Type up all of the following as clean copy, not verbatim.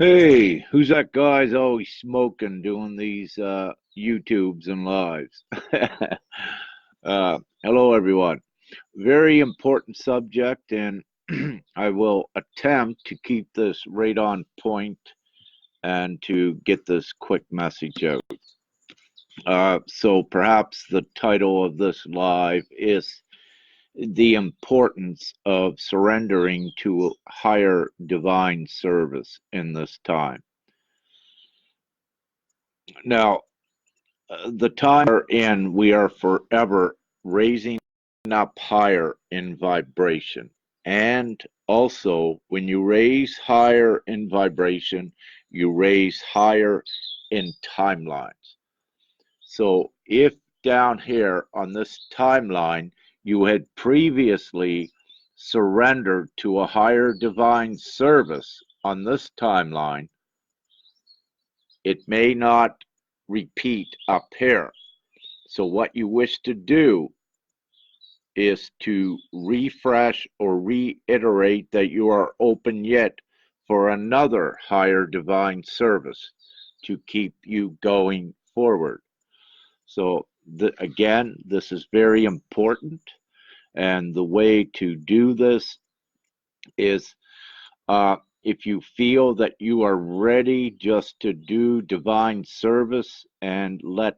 Hey, who's that guy's always smoking doing these YouTubes and lives? Hello, everyone. Very important subject, and I will attempt to keep this right on point and to get this quick message out. So perhaps the title of this live is the importance of surrendering to higher divine service in this time. Now, the time we're in, we are forever raising up higher in vibration. And also, when you raise higher in vibration, you raise higher in timelines. So, if down here on this timeline, you had previously surrendered to a higher divine service on this timeline, it may not repeat up here. So what you wish to do is to refresh or reiterate that you are open yet for another higher divine service to keep you going forward. So again, this is very important. And the way to do this is if you feel that you are ready just to do divine service and let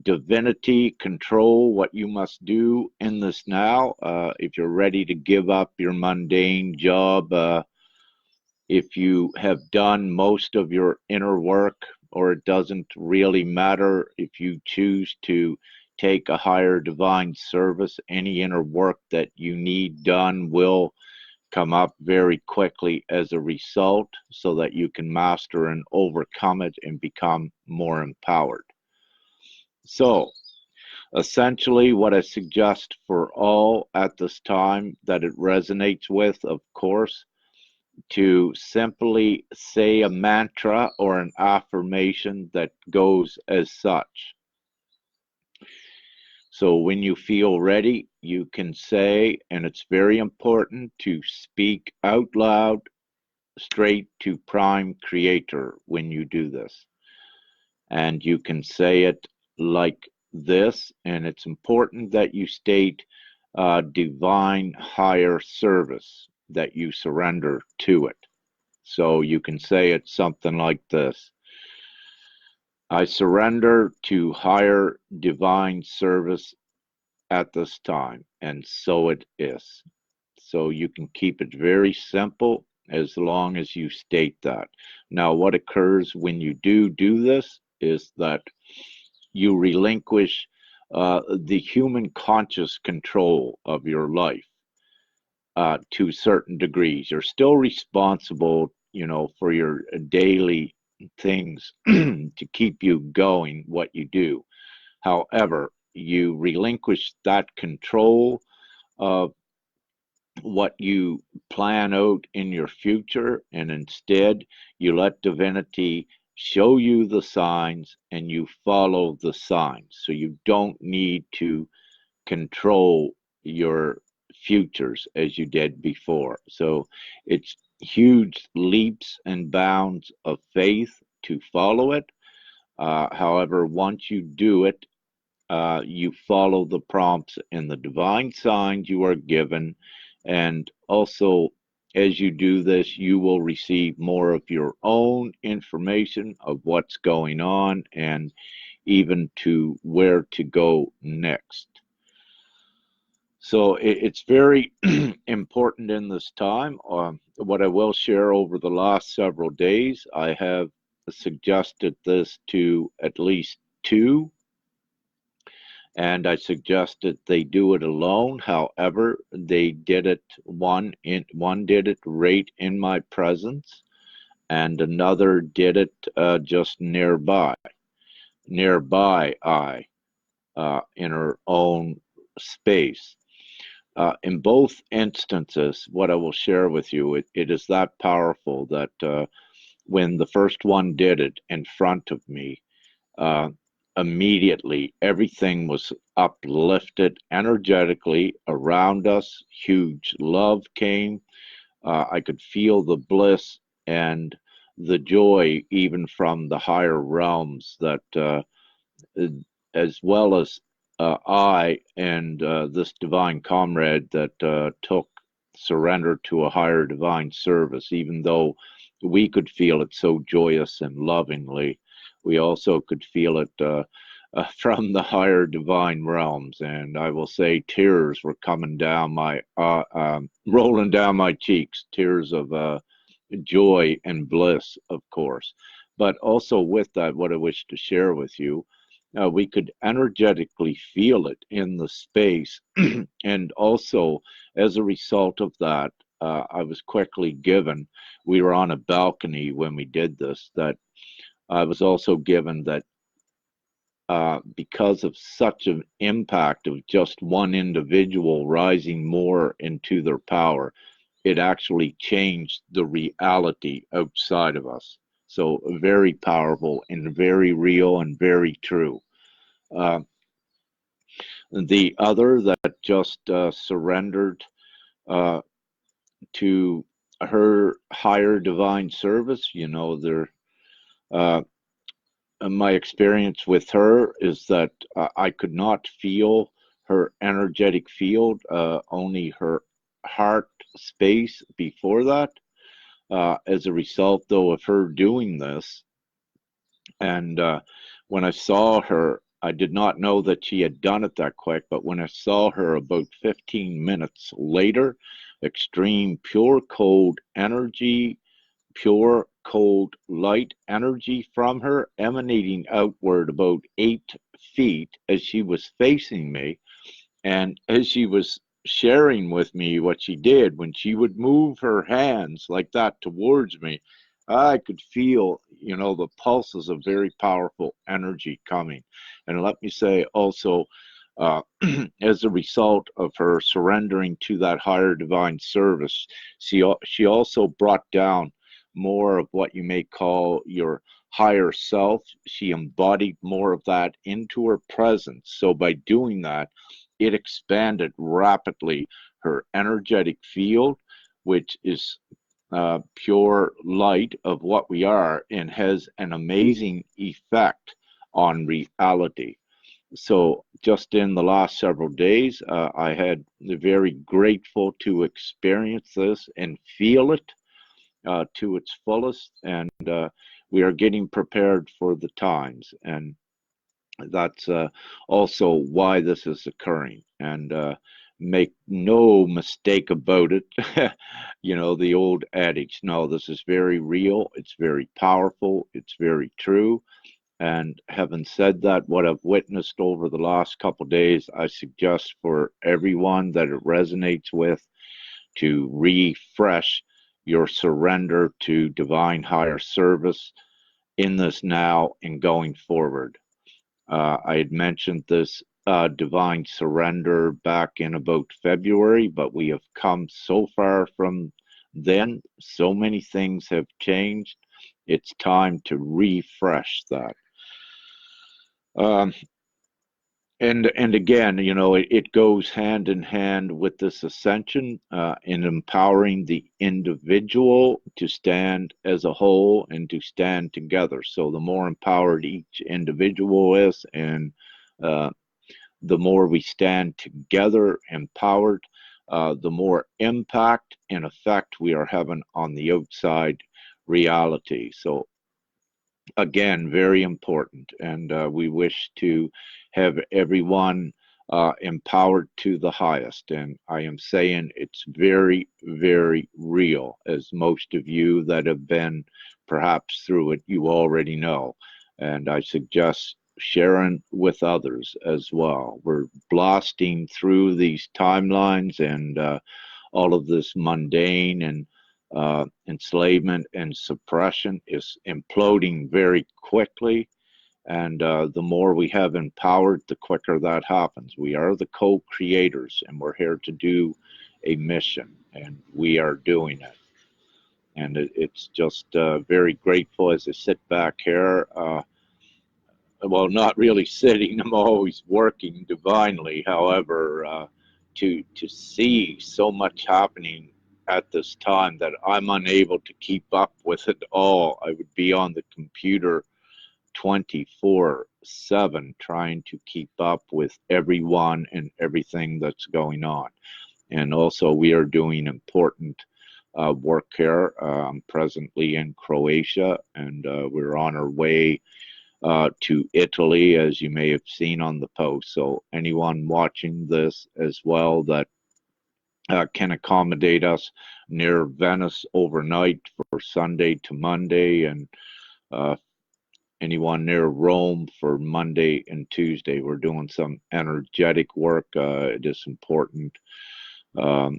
divinity control what you must do in this now. If you're ready to give up your mundane job, if you have done most of your inner work, or it doesn't really matter if you choose to take a higher divine service, any inner work that you need done will come up very quickly as a result so that you can master and overcome it and become more empowered. So, essentially, what I suggest for all at this time that it resonates with, of course, to simply say a mantra or an affirmation that goes as such. So, when you feel ready, you can say, and it's very important to speak out loud straight to Prime Creator when you do this. And you can say it like this, and it's important that you state divine higher service, that you surrender to it. So you can say it something like this: I surrender to higher divine service at this time, and so it is. So you can keep it very simple as long as you state that. Now, what occurs when you do this is that you relinquish the human conscious control of your life to certain degrees. You're still responsible, for your daily things to keep you going, what you do. However, you relinquish that control of what you plan out in your future, and instead you let divinity show you the signs and you follow the signs. So you don't need to control your futures as you did before. So it's huge leaps and bounds of faith to follow it. However, once you do it, you follow the prompts and the divine signs you are given. And also, as you do this, you will receive more of your own information of what's going on and even to where to go next. So it's very important in this time. What I will share over the last several days, I have suggested this to at least two, and I suggested they do it alone. However, they did it one did it right in my presence, and another did it just nearby I in her own space. In both instances, what I will share with you, it is that powerful that when the first one did it in front of me, uh, immediately everything was uplifted energetically around us. Huge love came. I could feel the bliss and the joy even from the higher realms that as well as I and this divine comrade that took surrender to a higher divine service, even though we could feel it so joyous and lovingly, we also could feel it from the higher divine realms. And I will say tears were coming down rolling down my cheeks, tears of joy and bliss, of course. But also with that, what I wish to share with you, we could energetically feel it in the space. And also, as a result of that, I was quickly given, we were on a balcony when we did this, that I was also given that because of such an impact of just one individual rising more into their power, it actually changed the reality outside of us. So very powerful and very real and very true. Uh, the other that just surrendered uh, to her higher divine service, uh, my experience with her is that I could not feel her energetic field, only her heart space before that. As a result, though, of her doing this, and when I saw her, I did not know that she had done it that quick, but when I saw her about 15 minutes later, extreme pure cold energy, pure cold light energy from her emanating outward about 8 feet as she was facing me. And as she was sharing with me what she did, when she would move her hands like that towards me, I could feel, the pulses of very powerful energy coming. And let me say also, uh, as a result of her surrendering to that higher divine service, she also brought down more of what you may call your higher self. She embodied more of that into her presence. So by doing that, it expanded rapidly her energetic field, which is pure light of what we are and has an amazing effect on reality. So just in the last several days, I had very grateful to experience this and feel it to its fullest, and we are getting prepared for the times, and that's also why this is occurring. And make no mistake about it, the old adage, no, this is very real, it's very powerful, it's very true. And having said that, what I've witnessed over the last couple of days, I suggest for everyone that it resonates with to refresh your surrender to divine higher service in this now and going forward. I had mentioned this divine surrender back in about February, but we have come so far from then. So many things have changed. It's time to refresh that. Um, and again, it goes hand in hand with this ascension in empowering the individual to stand as a whole and to stand together. So the more empowered each individual is, and uh, the more we stand together empowered, the more impact and effect we are having on the outside reality. So again, very important. And we wish to have everyone empowered to the highest. And I am saying it's very, very real, as most of you that have been perhaps through it, you already know. And I suggest sharing with others as well. We're blasting through these timelines and all of this mundane and enslavement and suppression is imploding very quickly. And the more we have empowered, the quicker that happens. We are the co-creators, and we're here to do a mission, and we are doing it. And it's just very grateful as I sit back here. Well, not really sitting, I'm always working divinely. However, to see so much happening at this time that I'm unable to keep up with it all. I would be on the computer 24/7 trying to keep up with everyone and everything that's going on. And also, we are doing important work here. Presently in Croatia, and we're on our way to Italy, as you may have seen on the post. So, anyone watching this as well that can accommodate us near Venice overnight for Sunday to Monday, and uh, anyone near Rome for Monday and Tuesday. We're doing some energetic work. It is important um,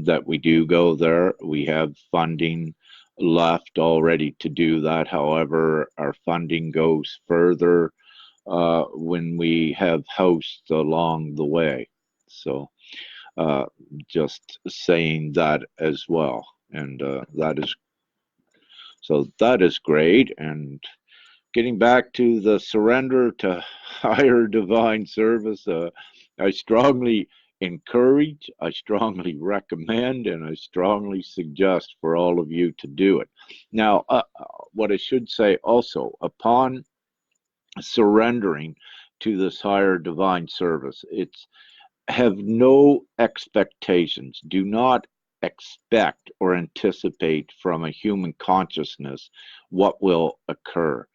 that we do go there. We have funding left already to do that. However, our funding goes further when we have hosts along the way. So uh, just saying that as well. And that is great. And getting back to the surrender to higher divine service, I strongly encourage, I strongly recommend, and I strongly suggest for all of you to do it. Now, what I should say also, upon surrendering to this higher divine service, it's have no expectations. Do not expect or anticipate from a human consciousness what will occur.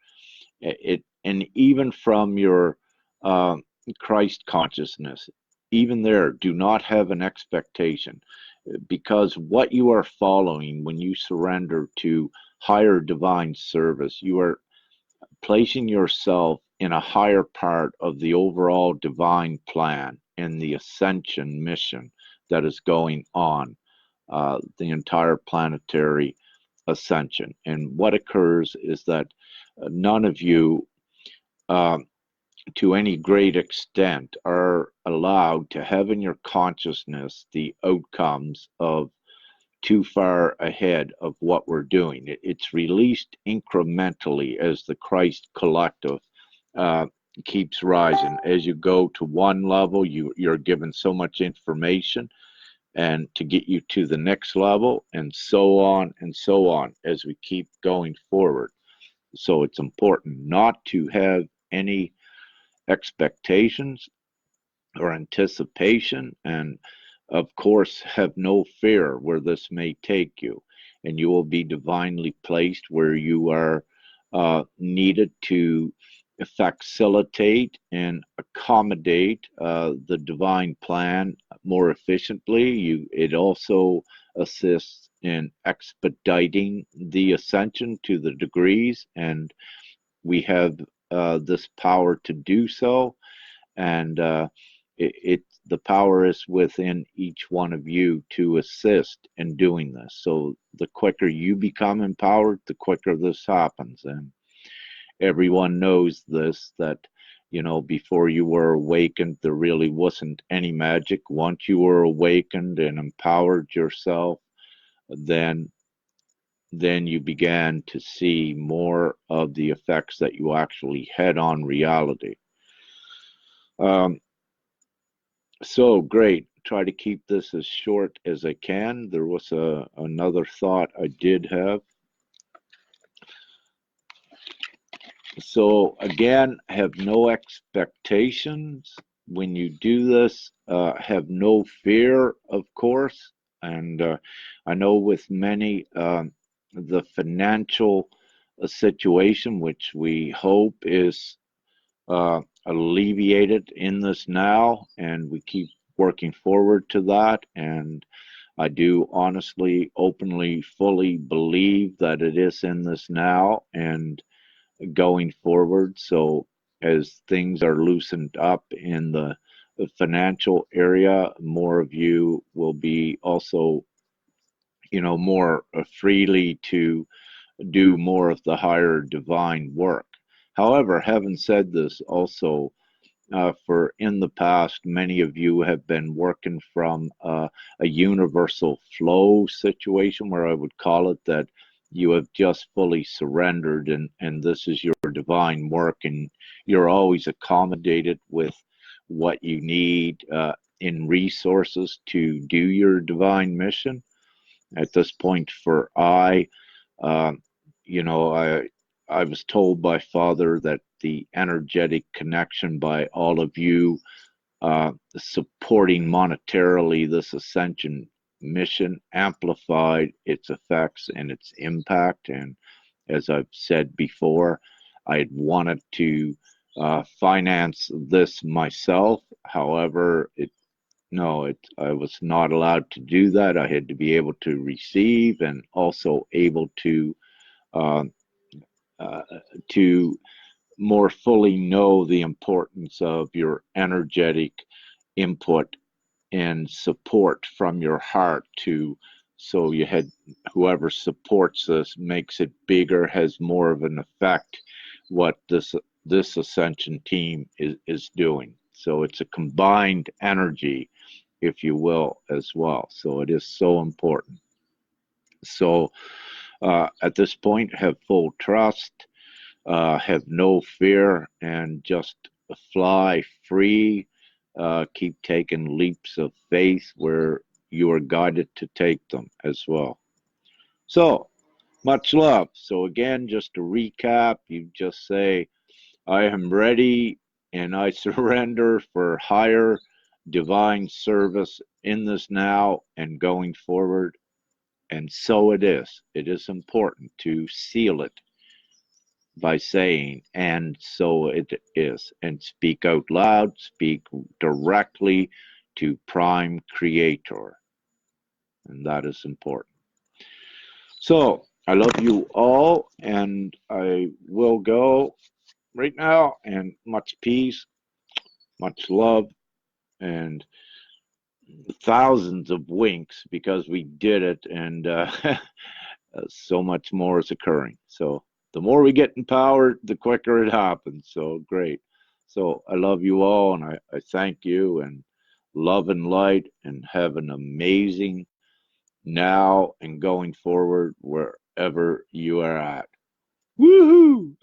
And even from your uh, Christ consciousness, even there, do not have an expectation, because what you are following when you surrender to higher divine service, you are placing yourself in a higher part of the overall divine plan and the ascension mission that is going on, the entire planetary ascension. And what occurs is that none of you, uh, to any great extent, are allowed to have in your consciousness the outcomes of too far ahead of what we're doing. It's released incrementally as the Christ collective uh, keeps rising. As you go to one level, you're given so much information, and to get you to the next level, and so on as we keep going forward. So it's important not to have any expectations or anticipation, and of course have no fear where this may take you, and you will be divinely placed where you are needed to facilitate and accommodate the divine plan more efficiently. It also assists in expediting the ascension to the degrees, and we have this power to do so. And the power is within each one of you to assist in doing this. So the quicker you become empowered, the quicker this happens. And everyone knows this, that before you were awakened, there really wasn't any magic. Once you were awakened and empowered yourself, then you began to see more of the effects that you actually had on reality. Um, So great. Try to keep this as short as I can. There was another thought I did have. So again, have no expectations when you do this. Have no fear, of course. And I know with many, the financial situation, which we hope is alleviated in this now, and we keep working forward to that. And I do honestly, openly, fully believe that it is in this now and going forward. So as things are loosened up in the financial area, more of you will be also, more freely to do more of the higher divine work. However, having said this, also, for in the past, many of you have been working from a universal flow situation, where I would call it, that you have just fully surrendered, and this is your divine work, and you're always accommodated with what you need in resources to do your divine mission. at this point for uh, you know, I was told by Father that the energetic connection by all of you supporting monetarily this ascension mission amplified its effects and its impact. And as I've said before, I had wanted to finance this myself. However, I was not allowed to do that. I had to be able to receive and also able uh, uh, to more fully know the importance of your energetic input and support from your heart to so you had whoever supports this makes it bigger, has more of an effect what this ascension team is doing. So it's a combined energy, if you will, as well. So it is so important. So at this point, have full trust, have no fear, and just fly free. Keep taking leaps of faith where you are guided to take them as well. So, much love. So, again, just to recap, you just say, I am ready and I surrender for higher divine service in this now and going forward. And so it is. It is important to seal it by saying, and so it is, and speak out loud, speak directly to Prime Creator, and that is important. So, I love you all, and I will go right now, and much peace, much love, and thousands of winks because we did it, and so much more is occurring. So the more we get empowered, the quicker it happens. So great. So I love you all, and I thank you, and love and light, and have an amazing now and going forward wherever you are at. Woohoo!